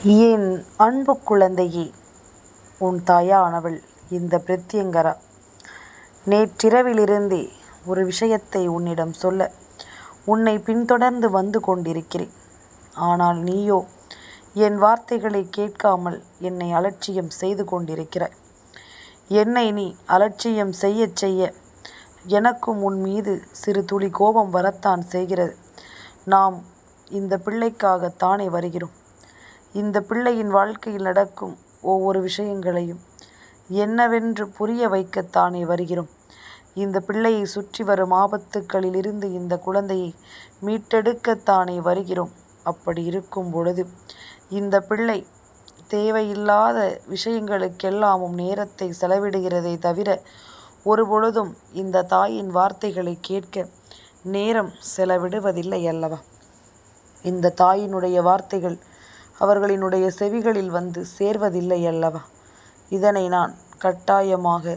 என் அன்பு குழந்தையே, உன் தாயானவள் இந்த பிரத்யங்கரா நேற்றிரவிலிருந்தே ஒரு விஷயத்தை உன்னிடம் சொல்ல உன்னை பின்தொடர்ந்து வந்து கொண்டிருக்கிறேன். ஆனால் நீயோ என் வார்த்தைகளை கேட்காமல் என்னை அலட்சியம் செய்து கொண்டிருக்கிறாய். என்னை நீ அலட்சியம் செய்ய செய்ய எனக்கும் உன் மீது சிறு துளி கோபம் வரத்தான் செய்கிறது. நாம் இந்த பிள்ளைக்காகத்தானே வருகிறோம். இந்த பிள்ளையின் வாழ்க்கையில் நடக்கும் ஒவ்வொரு விஷயங்களையும் என்னவென்று புரிய வைக்கத்தானே வருகிறோம். இந்த பிள்ளையை சுற்றி வரும் ஆபத்துக்களில் இருந்து இந்த குழந்தையை மீட்டெடுக்கத்தானே வருகிறோம். அப்படி இருக்கும் பொழுது இந்த பிள்ளை தேவையில்லாத விஷயங்களுக்கெல்லாமும் நேரத்தை செலவிடுகிறதை தவிர ஒருபொழுதும் இந்த தாயின் வார்த்தைகளை கேட்க நேரம் செலவிடுவதில்லை அல்லவா? இந்த தாயினுடைய வார்த்தைகள் அவர்களினுடைய செவிகளில் வந்து சேர்வதில்லை அல்லவா? இதனை நான் கட்டாயமாக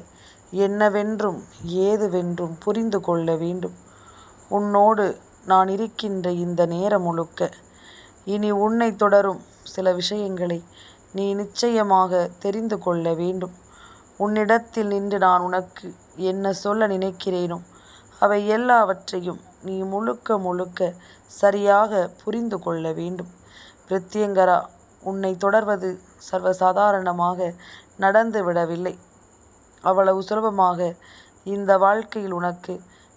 என்னவென்றும் ஏதுவென்றும் புரிந்து கொள்ள வேண்டும். உன்னோடு நான் இருக்கின்ற இந்த நேரம் முழுக்க இனி உன்னை தொடரும் சில விஷயங்களை நீ நிச்சயமாக தெரிந்து கொள்ள வேண்டும். உன்னிடத்தில் நின்று நான் உனக்கு என்ன சொல்ல நினைக்கிறேனோ அவை எல்லாவற்றையும் நீ முழுக்க முழுக்க சரியாக புரிந்து கொள்ள வேண்டும். பிரத்யங்கரா, உன்னை தொடர்வது சர்வசாதாரணமாக நடந்துவிடவில்லை. அவ்வளவு சுலபமாக இந்த வாழ்க்கையில் உனக்கு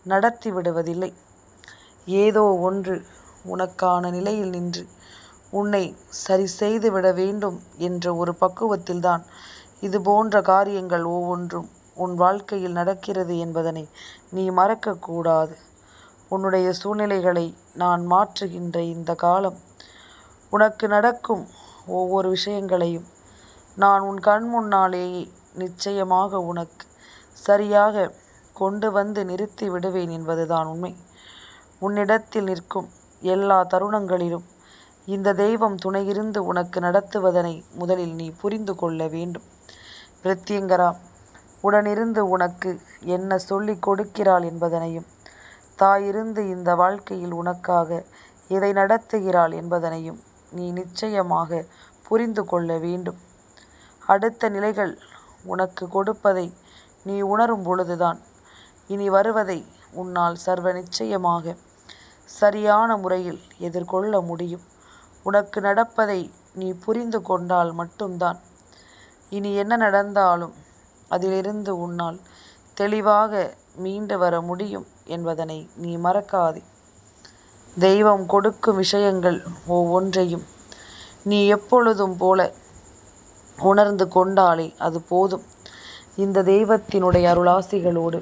நடத்தி விடுவதில்லை. ஏதோ ஒன்று உனக்கான நிலையில் நின்று உன்னை சரி செய்து விட வேண்டும் என்ற ஒரு பக்குவத்தில்தான் இது போன்ற காரியங்கள் ஒவ்வொன்றும் உன் வாழ்க்கையில் நடக்கிறது என்பதனை நீ மறக்கக்கூடாது. உன்னுடைய சூழ்நிலைகளை நான் மாற்றுகின்ற இந்த காலம் உனக்கு நடக்கும் ஒவ்வொரு விஷயங்களையும் நான் உன் கண் முன்னாலேயே நிச்சயமாக உனக்கு சரியாக கொண்டு வந்து நிறுத்தி விடுவேன் என்பதுதான் உண்மை. உன்னிடத்தில் நிற்கும் எல்லா தருணங்களிலும் இந்த தெய்வம் துணையிருந்து உனக்கு நடத்துவதனை முதலில் நீ புரிந்து கொள்ள வேண்டும். பிரத்யங்கரா, உடனிருந்து உனக்கு என்ன சொல்லிக் கொடுக்கிறாள் என்பதனையும், தாயிருந்து இந்த வாழ்க்கையில் உனக்காக எதை நடத்துகிறாள் என்பதனையும் நீ நிச்சயமாக புரிந்து கொள்ள வேண்டும். அடுத்த நிலைகள் உனக்கு கொடுப்பதை நீ உணரும் பொழுதுதான் இனி வருவதை உன்னால் சர்வ நிச்சயமாக சரியான முறையில் எதிர்கொள்ள முடியும். உனக்கு நடப்பதை நீ புரிந்து கொண்டால் மட்டும்தான் இனி என்ன நடந்தாலும் அதிலிருந்து உன்னால் தெளிவாக மீண்டு வர முடியும் என்பதனை நீ மறக்காதே. தெய்வம் கொடுக்கும் விஷயங்கள் ஒவ்வொன்றையும் நீ எப்பொழுதும் போல உணர்ந்து கொண்டாலே அது போதும். இந்த தெய்வத்தினுடைய அருளாசிகளோடு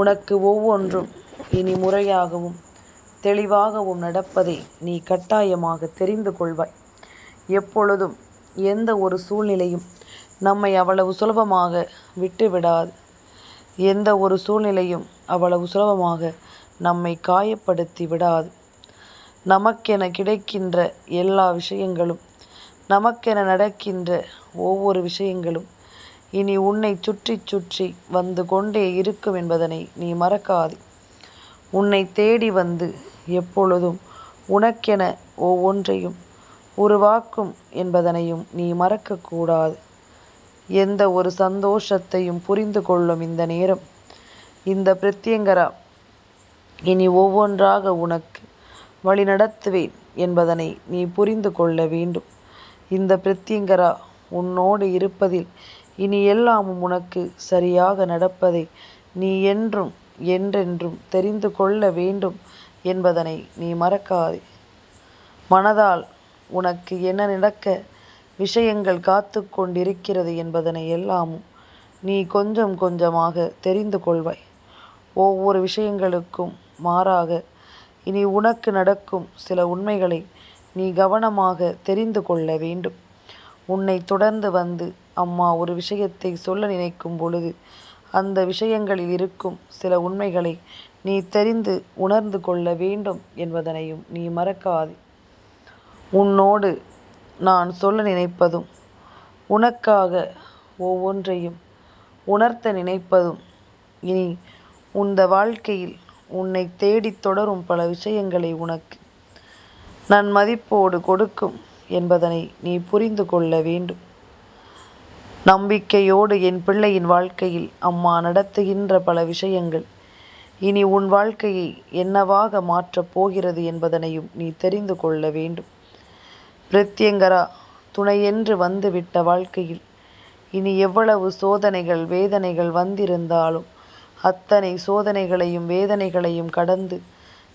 உனக்கு ஒவ்வொன்றும் இனி முறையாகவும் தெளிவாகவும் நடப்பதை நீ கட்டாயமாக தெரிந்து கொள்வாய். எப்பொழுதும் எந்த ஒரு சூழ்நிலையும் நம்மை அவ்வளவு சுலபமாக விட்டுவிடாது. எந்த ஒரு சூழ்நிலையும் அவ்வளவு சுலபமாக நம்மை காயப்படுத்தி விடாது. நமக்கென கிடைக்கின்ற எல்லா விஷயங்களும், நமக்கென நடக்கின்ற ஒவ்வொரு விஷயங்களும் இனி உன்னை சுற்றி சுற்றி வந்து கொண்டே இருக்கும் என்பதனை நீ மறக்காது. உன்னை தேடி வந்து எப்பொழுதும் உனக்கென ஒவ்வொன்றையும் உருவாக்கும் என்பதனையும் நீ மறக்கக்கூடாது. எந்த ஒரு சந்தோஷத்தையும் புரிந்து கொள்ளும் இந்த நேரம் இந்த பிரத்யங்கரா இனி ஒவ்வொன்றாக உனக்கு வழி நடத்துவேன் என்பதனை நீ புரிந்து கொள்ள வேண்டும். இந்த பிரத்யங்கரா உன்னோடு இருப்பதில் இனி எல்லாமும் உனக்கு சரியாக நடப்பதை நீ என்றும் என்றென்றும் தெரிந்து கொள்ள வேண்டும் என்பதனை நீ மறக்காதே. மனதால் உனக்கு என்ன நடக்க விஷயங்கள் காத்து கொண்டிருக்கிறது என்பதனை எல்லாமும் நீ கொஞ்சம் கொஞ்சமாக தெரிந்து கொள்வாய். ஒவ்வொரு விஷயங்களுக்கும் மாறாக இனி உனக்கு நடக்கும் சில உண்மைகளை நீ கவனமாக தெரிந்து கொள்ள வேண்டும். உன்னை தொடர்ந்து வந்து அம்மா ஒரு விஷயத்தை சொல்ல நினைக்கும் பொழுது அந்த விஷயங்களில் இருக்கும் சில உண்மைகளை நீ தெரிந்து உணர்ந்து கொள்ள வேண்டும் என்பதனையும் நீ மறக்காதே. உன்னோடு நான் சொல்ல நினைப்பதும் உனக்காக ஒவ்வொன்றையும் உணர்த்த நினைப்பதும் இனி உந்த வாழ்க்கையில் உன்னை தேடித் தொடரும் பல விஷயங்களை உனக்கு நான் மதிப்போடு கொடுக்கும் என்பதனை நீ புரிந்து கொள்ள வேண்டும். நம்பிக்கையோடு என் பிள்ளையின் வாழ்க்கையில் அம்மா நடத்துகின்ற பல விஷயங்கள் இனி உன் வாழ்க்கையை என்னவாக மாற்றப் போகிறது என்பதனையும் நீ தெரிந்து கொள்ள வேண்டும். பிரத்யங்கரா, துணையென்று வந்துவிட்ட வாழ்க்கையில் இனி எவ்வளவு சோதனைகள் வேதனைகள் வந்திருந்தாலும் அத்தனை சோதனைகளையும் வேதனைகளையும் கடந்து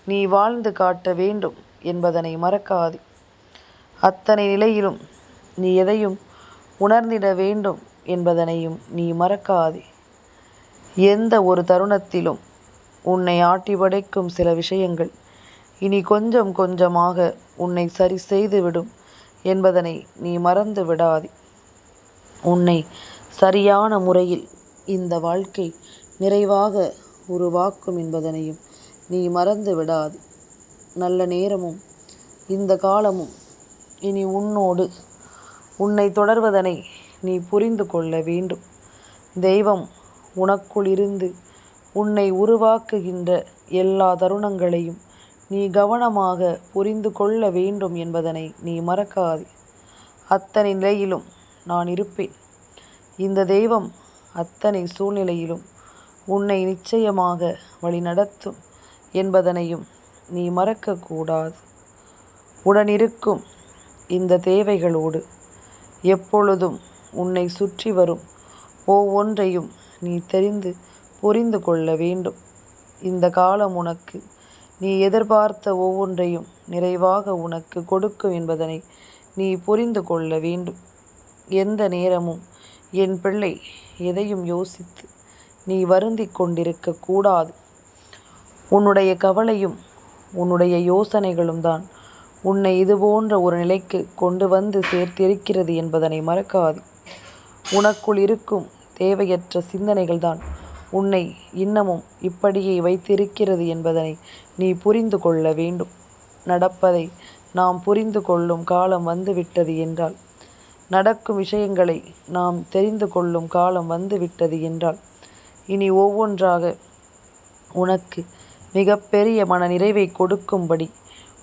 நீ வாழ்ந்து காட்ட வேண்டும் என்பதனை மறக்காதே. அத்தனை நிலையிலும் நீ எதையும் உணர்ந்திட வேண்டும் என்பதனையும் நீ மறக்காதே. எந்த ஒரு தருணத்திலும் உன்னை ஆட்டி படைக்கும் சில விஷயங்கள் இனி கொஞ்சம் கொஞ்சமாக உன்னை சரி செய்துவிடும் என்பதனை நீ மறந்து விடாதே. உன்னை சரியான முறையில் இந்த வாழ்க்கை நிறைவாக உருவாக்கும் என்பதனையும் நீ மறந்து விடாதே. நல்ல நேரமும் இந்த காலமும் இனி உன்னோடு உன்னை தொடர்வதனை நீ புரிந்து கொள்ள வேண்டும். தெய்வம் உனக்குள் இருந்து உன்னை உருவாக்குகின்ற எல்லா தருணங்களையும் நீ கவனமாக புரிந்து கொள்ள வேண்டும் என்பதனை நீ மறக்காதே. அத்தனை நிலையிலும் நான் இருப்பேன். இந்த தெய்வம் அத்தனை சூழ்நிலையிலும் உன்னை நிச்சயமாக வழிநடத்தும் என்பதனையும் நீ மறக்கக்கூடாது. உடனிருக்கும் இந்த தேவைகளோடு எப்பொழுதும் உன்னை சுற்றி வரும் ஒவ்வொன்றையும் நீ தெரிந்து புரிந்து கொள்ள வேண்டும். இந்த காலம் உனக்கு நீ எதிர்பார்த்த ஒவ்வொன்றையும் நிறைவாக உனக்கு கொடுக்கும் என்பதனை நீ புரிந்து கொள்ள வேண்டும். எந்த நேரமும் என் பிள்ளை எதையும் யோசித்து நீ வருந்தி கொண்டிருக்க கூடாது. உன்னுடைய கவலையும் உன்னுடைய யோசனைகளும் தான் உன்னை இதுபோன்ற ஒரு நிலைக்கு கொண்டு வந்து சேர்த்திருக்கிறது என்பதனை மறக்காது. உனக்குள் இருக்கும் தேவையற்ற சிந்தனைகள்தான் உன்னை இன்னமும் இப்படியே வைத்திருக்கிறது என்பதனை நீ புரிந்து கொள்ள வேண்டும். நடப்பதை நாம் புரிந்து கொள்ளும் காலம் வந்துவிட்டது என்றால், நடக்கும் விஷயங்களை நாம் தெரிந்து கொள்ளும் காலம் வந்துவிட்டது என்றால், இனி ஒவ்வொன்றாக உனக்கு மிகப்பெரிய மன நிறைவை கொடுக்கும்படி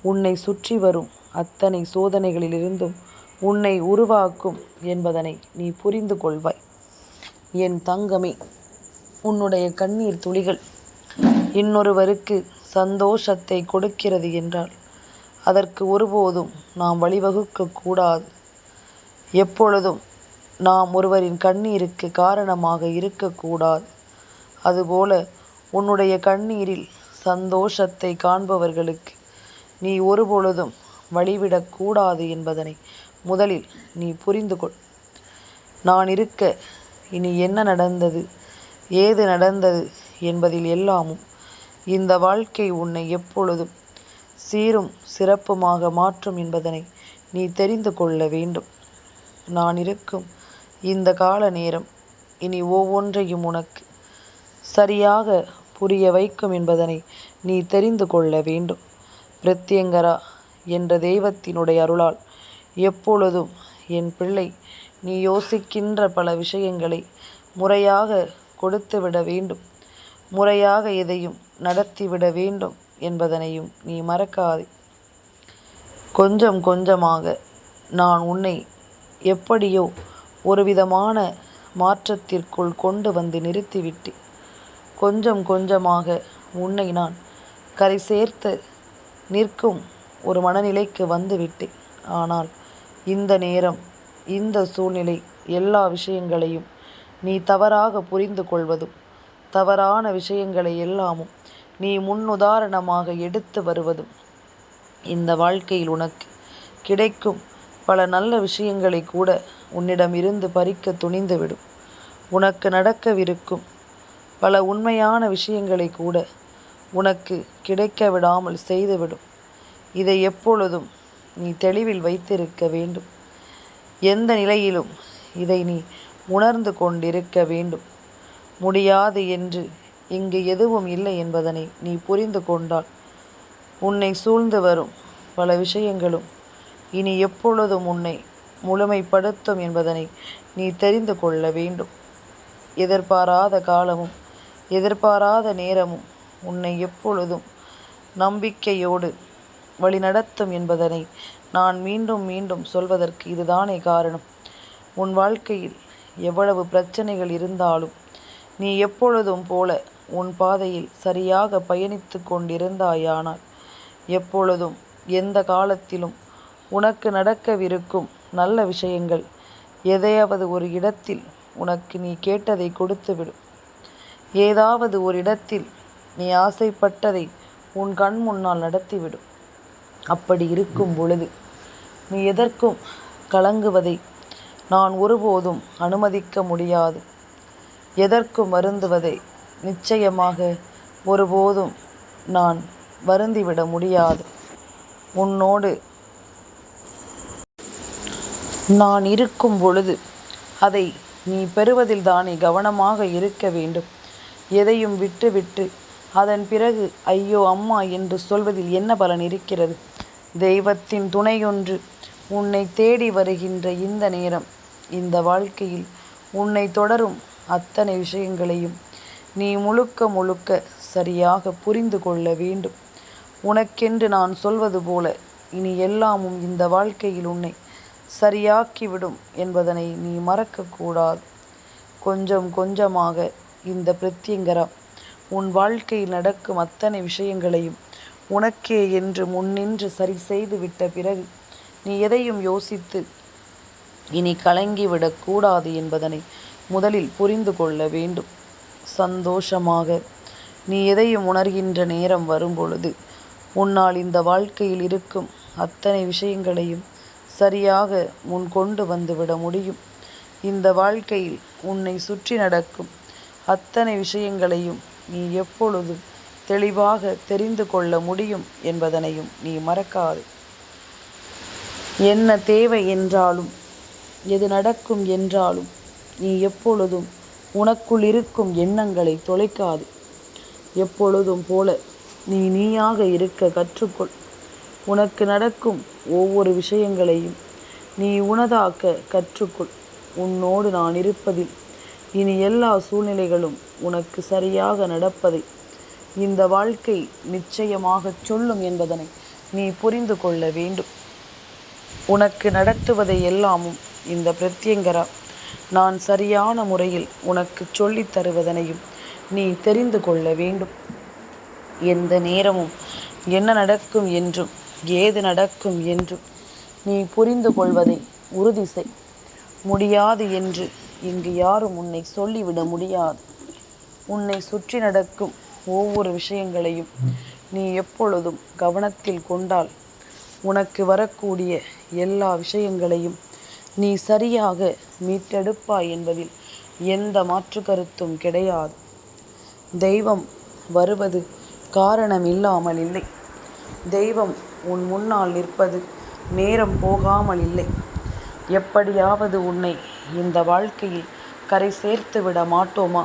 உன்னை சுற்றி வரும் அத்தனை சோதனைகளிலிருந்தும் உன்னை உருவாக்கும் என்பதனை நீ புரிந்து கொள்வாய். என் தங்கமே, உன்னுடைய கண்ணீர் துளிகள் இன்னொருவருக்கு சந்தோஷத்தை கொடுக்கிறது என்றால் அதற்கு ஒருபோதும் நாம் வழிவகுக்க கூடாது. எப்பொழுதும் நாம் ஒருவரின் கண்ணீருக்கு காரணமாக இருக்கக்கூடாது. அதுபோல உன்னுடைய கண்ணீரில் சந்தோஷத்தை காண்பவர்களுக்கு நீ ஒருபொழுதும் வழிவிடக்கூடாது என்பதனை முதலில் நீ புரிந்து கொள். நான் இருக்க இனி என்ன நடந்தது, ஏது நடந்தது என்பதில் எல்லாமும் இந்த வாழ்க்கை உன்னை எப்பொழுதும் சீரும் சிறப்புமாக மாற்றும் என்பதனை நீ தெரிந்து கொள்ள வேண்டும். நான் இருக்கும் இந்த கால நேரம் இனி ஒவ்வொன்றையும் உனக்கு சரியாக புரிய வைக்கும் என்பதனை நீ தெரிந்து கொள்ள வேண்டும். பிரத்யங்கரா என்ற தெய்வத்தினுடைய அருளால் எப்பொழுதும் என் பிள்ளை நீ யோசிக்கின்ற பல விஷயங்களை முறையாக கொடுத்துவிட வேண்டும். முறையாக எதையும் நடத்திவிட வேண்டும் என்பதனையும் நீ மறக்காதே. கொஞ்சம் கொஞ்சமாக நான் உன்னை எப்படியோ ஒரு விதமான மாற்றத்திற்குள் கொண்டு வந்து நிறுத்திவிட்டு கொஞ்சம் கொஞ்சமாக உன்னை நான் கரை சேர்த்து நிற்கும் ஒரு மனநிலைக்கு வந்துவிட்டேன். ஆனால் இந்த நேரம் இந்த சூழ்நிலை எல்லா விஷயங்களையும் நீ தவறாக புரிந்து கொள்வதும் தவறான விஷயங்களை எல்லாமும் நீ முன்னுதாரணமாக எடுத்து வருவதும் இந்த வாழ்க்கையில் உனக்கு கிடைக்கும் பல நல்ல விஷயங்களை கூட உன்னிடமிருந்து பறிக்க துணிந்துவிடும். உனக்கு நடக்கவிருக்கும் பல உண்மையான விஷயங்களை கூட உனக்கு கிடைக்க விடாமல் செய்துவிடும். இதை எப்பொழுதும் நீ தெளிவில் வைத்திருக்க வேண்டும். எந்த நிலையிலும் இதை நீ உணர்ந்து கொண்டிருக்க வேண்டும். முடியாது என்று இங்கு எதுவும் இல்லை என்பதனை நீ புரிந்து கொண்டால் உன்னை சூழ்ந்து வரும் பல விஷயங்களும் இனி எப்பொழுதும் உன்னை முழுமைப்படுத்தும் என்பதனை நீ தெரிந்து கொள்ள வேண்டும். எதிர்பாராத காலமும் எதிர்பாராத நேரமும் உன்னை எப்பொழுதும் நம்பிக்கையோடு வழிநடத்தும் என்பதனை நான் மீண்டும் மீண்டும் சொல்வதற்கு இதுதானே காரணம். உன் வாழ்க்கையில் எவ்வளவு பிரச்சனைகள் இருந்தாலும் நீ எப்பொழுதும் போல உன் பாதையில் சரியாக பயணித்து கொண்டிருந்தாயானால் எப்பொழுதும் எந்த காலத்திலும் உனக்கு நடக்கவிருக்கும் நல்ல விஷயங்கள் எதையாவது ஒரு இடத்தில் உனக்கு நீ கேட்டதை கொடுத்துவிடும். ஏதாவது ஒரு இடத்தில் நீ ஆசைப்பட்டதை உன் கண் முன்னால் நடத்திவிடும். அப்படி இருக்கும் பொழுது நீ எதற்கும் கலங்குவதை நான் ஒருபோதும் அனுமதிக்க முடியாது. எதற்கும் வருந்துவதை நிச்சயமாக ஒருபோதும் நான் வருந்திவிட முடியாது. உன்னோடு நான் இருக்கும் பொழுது அதை நீ பெறுவதில் தானே கவனமாக இருக்க வேண்டும். எதையும் விட்டுவிட்டு அதன் பிறகு ஐயோ அம்மா என்று சொல்வதில் என்ன பலன் இருக்கிறது? தெய்வத்தின் துணையொன்று உன்னை தேடி வருகின்ற இந்த நேரம், இந்த வாழ்க்கையில் உன்னை தொடரும் அத்தனை விஷயங்களையும் நீ முழுக்க முழுக்க சரியாக புரிந்து கொள்ள வேண்டும். உனக்கென்று நான் சொல்வது போல இனி எல்லாமும் இந்த வாழ்க்கையில் உன்னை சரியாக்கிவிடும் என்பதனை நீ மறக்கக்கூடாது. கொஞ்சம் கொஞ்சமாக இந்த பிரத்யங்கரா உன் வாழ்க்கையில் நடக்கும் அத்தனை விஷயங்களையும் உனக்கே என்று முன்னின்று சரி செய்து விட்ட பிறகு நீ எதையும் யோசித்து இனி கலங்கிவிடக்கூடாது என்பதனை முதலில் புரிந்து கொள்ள வேண்டும். சந்தோஷமாக நீ எதையும் உணர்கின்ற நேரம் வரும்பொழுது உன்னால் இந்த வாழ்க்கையில் இருக்கும் அத்தனை விஷயங்களையும் சரியாக முன் கொண்டு வந்துவிட முடியும். இந்த வாழ்க்கையில் உன்னை சுற்றி நடக்கும் அத்தனை விஷயங்களையும் நீ எப்பொழுதும் தெளிவாக தெரிந்து கொள்ள முடியும் என்பதனையும் நீ மறக்காதே. என்ன தேவை என்றாலும் எது நடக்கும் என்றாலும் நீ எப்பொழுதும் உனக்குள் இருக்கும் எண்ணங்களை தொலைக்காது. எப்பொழுதும் போல நீ நீயாக இருக்க கற்றுக்கொள். உனக்கு நடக்கும் ஒவ்வொரு விஷயங்களையும் நீ உனதாக்க கற்றுக்கொள். உன்னோடு நான் இருப்பதில் இனி எல்லா சூழ்நிலைகளும் உனக்கு சரியாக நடப்பதை இந்த வாழ்க்கை நிச்சயமாக சொல்லும் என்பதனை நீ புரிந்து கொள்ள வேண்டும். உனக்கு நடத்துவதை எல்லாமும் இந்த பிரத்யங்கரா நான் சரியான முறையில் உனக்கு சொல்லித் தருவதனையும் நீ தெரிந்து கொள்ள வேண்டும். எந்த நேரமும் என்ன நடக்கும் என்றும் ஏது நடக்கும் என்றும் நீ புரிந்து கொள்வதை உறுதி செய். முடியாது என்று இங்கு யாரும் உன்னை சொல்லிவிட முடியாது. உன்னை சுற்றி நடக்கும் ஒவ்வொரு விஷயங்களையும் நீ எப்பொழுதும் கவனத்தில் கொண்டால் உனக்கு வரக்கூடிய எல்லா விஷயங்களையும் நீ சரியாக மீட்டெடுப்பாய் என்பதில் எந்த மாற்று கருத்தும் கிடையாது. தெய்வம் வருவது காரணம் இல்லாமல் இல்லை. தெய்வம் உன் முன்னால் நிற்பது நேரம் போகாமல் இல்லை. எப்படியாவது உன்னை இந்த வாழ்க்கையில் கரை சேர்த்து விட மாட்டோமா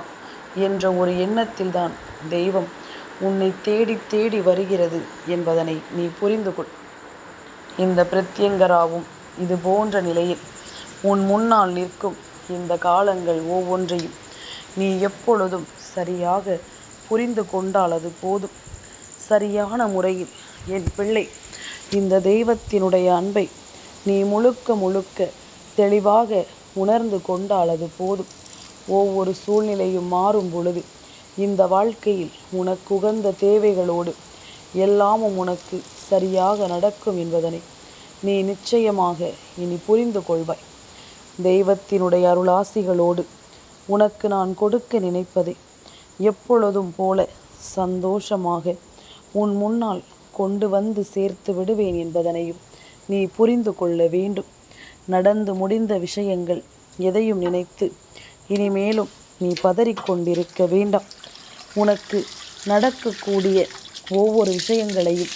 என்ற ஒரு எண்ணத்தில்தான் தெய்வம் உன்னை தேடி தேடி வருகிறது என்பதனை நீ புரிந்து கொள். இந்த பிரத்யங்கராவும் இது போன்ற நிலையில் உன் முன்னால் நிற்கும் இந்த காலங்கள் ஒவ்வொன்றையும் நீ எப்பொழுதும் சரியாக புரிந்து கொண்டால் அது போதும். சரியான முறையில் என் பிள்ளை இந்த தெய்வத்தினுடைய அன்பை நீ முழுக்க முழுக்க தெளிவாக உணர்ந்து கொண்டால் அது போதும். ஒவ்வொரு சூழ்நிலையும் மாறும் பொழுது இந்த வாழ்க்கையில் உனக்கு உகந்த தேவைகளோடு எல்லாமும் உனக்கு சரியாக நடக்கும் என்பதனை நீ நிச்சயமாக இனி புரிந்து கொள்வாய். தெய்வத்தினுடைய அருளாசிகளோடு உனக்கு நான் கொடுக்க நினைப்பதை எப்பொழுதும் போல சந்தோஷமாக உன் முன்னால் கொண்டு வந்து சேர்த்து விடுவேன் என்பதனையும் நீ புரிந்து கொள்ள வேண்டும். நடந்து முடிந்த விஷயங்கள் எதையும் நினைத்து இனிமேலும் நீ பதறிக்கொண்டிருக்க வேண்டாம். உனக்கு நடக்கக்கூடிய ஒவ்வொரு விஷயங்களையும்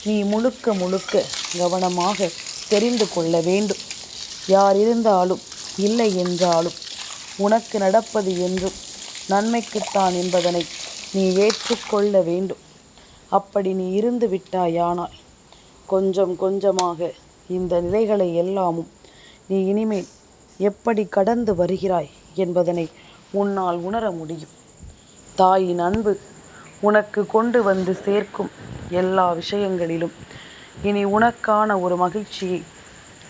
நீ முழுக்க முழுக்க கவனமாக தெரிந்து கொள்ள வேண்டும். யார் இருந்தாலும் இல்லை என்றாலும் உனக்கு நடப்பது என்றும் நன்மைக்குத்தான் என்பதனை நீ ஏற்றுக்கொள்ள வேண்டும். அப்படி நீ இருந்து விட்டாயானால் கொஞ்சம் கொஞ்சமாக இந்த நிலைகளை எல்லாமும் நீ இனிமேல் எப்படி கடந்து வருகிறாய் என்பதனை உன்னால் உணர முடியும். தாயின் அன்பு உனக்கு கொண்டு வந்து சேர்க்கும் எல்லா விஷயங்களிலும் இனி உனக்கான ஒரு மகிழ்ச்சியை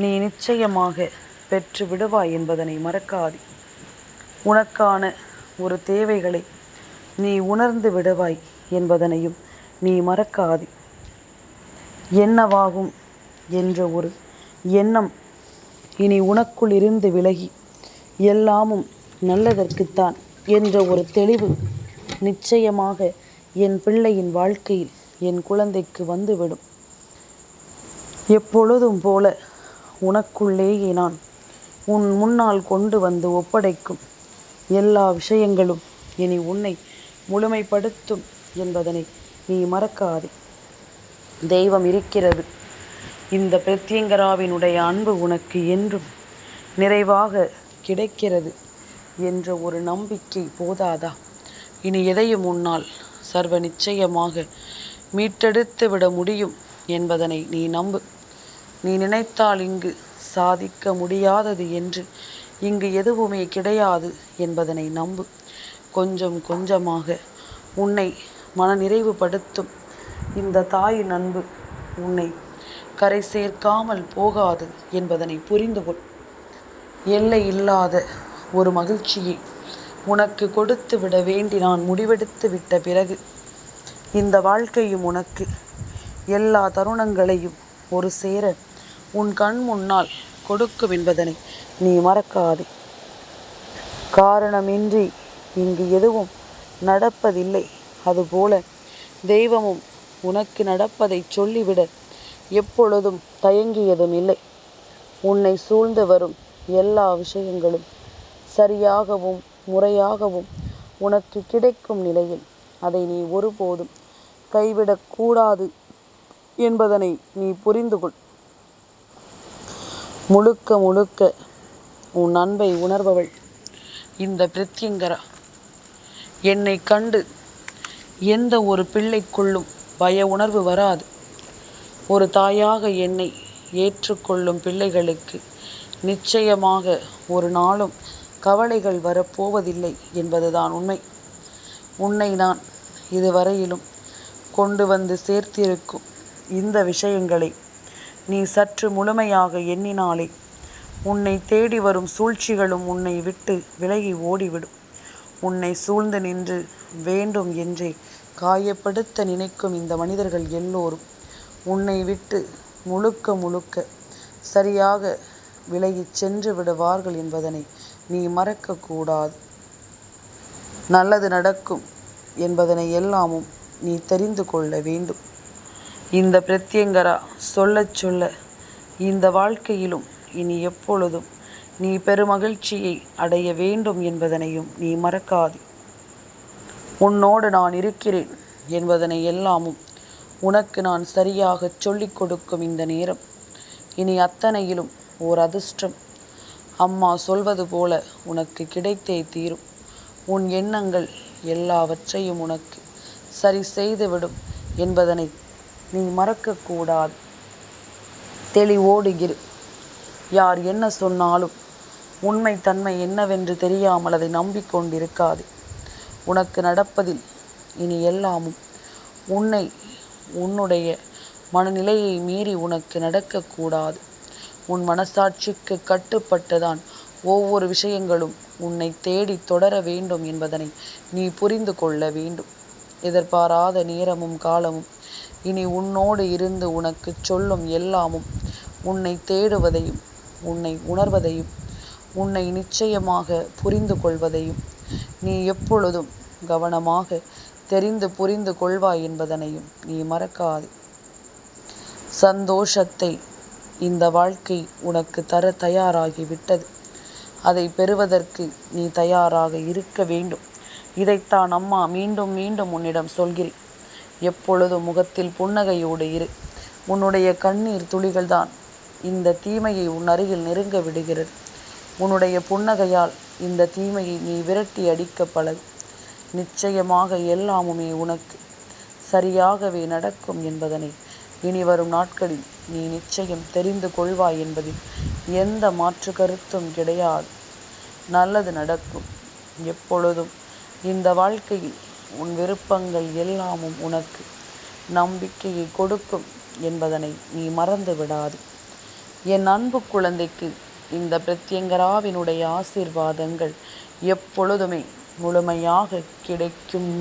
நீ நிச்சயமாக பெற்று விடுவாய் என்பதனை மறக்காதே. உனக்கான ஒரு தேவைகளை நீ உணர்ந்து விடுவாய் என்பதனையும் நீ மறக்காதே. என்னவாகும் என்ற ஒரு எண்ணம் இனி உனக்குள் இருந்து விலகி எல்லாமும் நல்லதற்குத்தான் என்ற ஒரு தெளிவு நிச்சயமாக என் பிள்ளையின் வாழ்க்கையில் என் குழந்தைக்கு வந்துவிடும். எப்பொழுதும் போல உனக்குள்ளேயே நான் உன் முன்னால் கொண்டு வந்து ஒப்படைக்கும் எல்லா விஷயங்களும் இனி உன்னை முழுமைப்படுத்தும் என்பதனை நீ மறக்காதே. தெய்வம் இருக்கிறது. இந்த பிரத்யங்கராவினுடைய அன்பு உனக்கு என்றும் நிறைவாக கிடைக்கிறது என்ற ஒரு நம்பிக்கை போதாதா? இனி எதையும் உன்னால் சர்வ நிச்சயமாக மீட்டெடுத்து விட முடியும் என்பதனை நீ நம்பு. நீ நினைத்தால் இங்கு சாதிக்க முடியாதது என்று இங்கு எதுவுமே கிடையாது என்பதனை நம்பு. கொஞ்சம் கொஞ்சமாக உன்னை மனநிறைவுபடுத்தும் இந்த தாயின் அன்பு உன்னை கரை சேர்க்காமல் போகாது என்பதனை புரிந்து கொள். எல்லை இல்லாத ஒரு மகிழ்ச்சியை உனக்கு கொடுத்து விட வேண்டி நான் முடிவெடுத்து விட்ட பிறகு இந்த வாழ்க்கையும் உனக்கு எல்லா தருணங்களையும் ஒரு சேர உன் கண் முன்னால் கொடுக்கும் என்பதனை நீ மறக்காதே. காரணமின்றி இங்கு எதுவும் நடப்பதில்லை. அதுபோல தெய்வமும் உனக்கு நடப்பதை சொல்லிவிட எப்பொழுதும் தயங்கியதும் இல்லை. உன்னை சூழ்ந்து வரும் எல்லா விஷயங்களும் சரியாகவும் முறையாகவும் உனக்கு கிடைக்கும் நிலையில் அதை நீ ஒருபோதும் கைவிடக்கூடாது என்பதனை நீ புரிந்து கொள். முழுக்க முழுக்க உன் அன்பை உணர்பவள் இந்த பிரத்யங்கரா. என்னை கண்டு எந்த ஒரு பிள்ளைக்குள்ளும் பய உணர்வு வராது. ஒரு தாயாக என்னை ஏற்றுக்கொள்ளும் பிள்ளைகளுக்கு நிச்சயமாக ஒரு நாளும் கவலைகள் வரப்போவதில்லை என்பதுதான் உண்மை. உன்னை நான் இதுவரையிலும் கொண்டு வந்து சேர்த்திருக்கும் இந்த விஷயங்களை நீ சற்று முழுமையாக எண்ணினாலே உன்னை தேடி வரும் சூழ்ச்சிகளும் உன்னை விட்டு விலகி ஓடிவிடும். உன்னை சூழ்ந்து நின்று வேண்டும் என்றே காயப்படுத்த நினைக்கும் இந்த மனிதர்கள் எல்லோரும் உன்னை விட்டு முழுக்க முழுக்க சரியாக விலகி சென்று விடுவார்கள் என்பதனை நீ மறக்கக்கூடாது. நல்லது நடக்கும் என்பதனை எல்லாமும் நீ தெரிந்து கொள்ள வேண்டும். இந்த பிரத்யங்கரா சொல்ல சொல்ல இந்த வாழ்க்கையிலும் இனி எப்பொழுதும் நீ பெருமகிழ்ச்சியை அடைய வேண்டும் என்பதனையும் நீ மறக்காதே. உன்னோடு நான் இருக்கிறேன் என்பதனை எல்லாமும் உனக்கு நான் சரியாக சொல்லிக் கொடுக்கும் இந்த நேரம் இனி அத்தனையிலும் ஓர் அதிர்ஷ்டம் அம்மா சொல்வது போல உனக்கு கிடைத்தே தீரும். உன் எண்ணங்கள் எல்லாவற்றையும் உனக்கு சரி செய்துவிடும் என்பதனை நீ மறக்கக்கூடாது. தெளிவோடு இரு. யார் என்ன சொன்னாலும் உண்மை தன்மை என்னவென்று தெரியாமல் அதை நம்பிக்கொண்டிருக்காது. உனக்கு நடப்பதில் இனி எல்லாமும் உன்னுடைய மனநிலையை மீறி உனக்கு நடக்கக்கூடாது. உன் மனசாட்சிக்கு கட்டுப்பட்டுதான் ஒவ்வொரு விஷயங்களும் உன்னை தேடி தொடர வேண்டும் என்பதனை நீ புரிந்து கொள்ள வேண்டும். எதிர்பாராத நேரமும் காலமும் இனி உன்னோடு இருந்து உனக்கு சொல்லும் எல்லாமும் உன்னை தேடுவதையும் உன்னை உணர்வதையும் உன்னை நிச்சயமாக புரிந்து கொள்வதையும் நீ எப்பொழுதும் கவனமாக தெரிந்து புரிந்து கொள்வாய் என்பதனையும் நீ மறக்காதே. சந்தோஷத்தை இந்த வாழ்க்கை உனக்கு தர தயாராகிவிட்டது. அதை பெறுவதற்கு நீ தயாராக இருக்க வேண்டும். இதைத்தான் அம்மா மீண்டும் மீண்டும் உன்னிடம் சொல்கிறேன். எப்பொழுதும் முகத்தில் புன்னகையோடு இரு. உன்னுடைய கண்ணீர் துளிகள்தான் இந்த தீமையை உன் அருகில் நெருங்க விடுகிறது. உன்னுடைய புன்னகையால் இந்த தீமையை நீ விரட்டி அடிக்க பழகு. நிச்சயமாக எல்லாமுமே உனக்கு சரியாகவே நடக்கும் என்பதனை இனி வரும் நாட்களில் நீ நிச்சயம் தெரிந்து கொள்வாய் என்பதில் எந்த மாற்று கருத்தும் கிடையாது. நல்லது நடக்கும். எப்பொழுதும் இந்த வாழ்க்கையில் உன் விருப்பங்கள் எல்லாமும் உனக்கு நம்பிக்கையை கொடுக்கும் என்பதனை நீ மறந்து விடாது. என் அன்பு குழந்தைக்கு இந்த பிரத்யங்கராவினுடைய ஆசீர்வாதங்கள் எப்பொழுதுமே முழுமையாக கிடைக்கும்.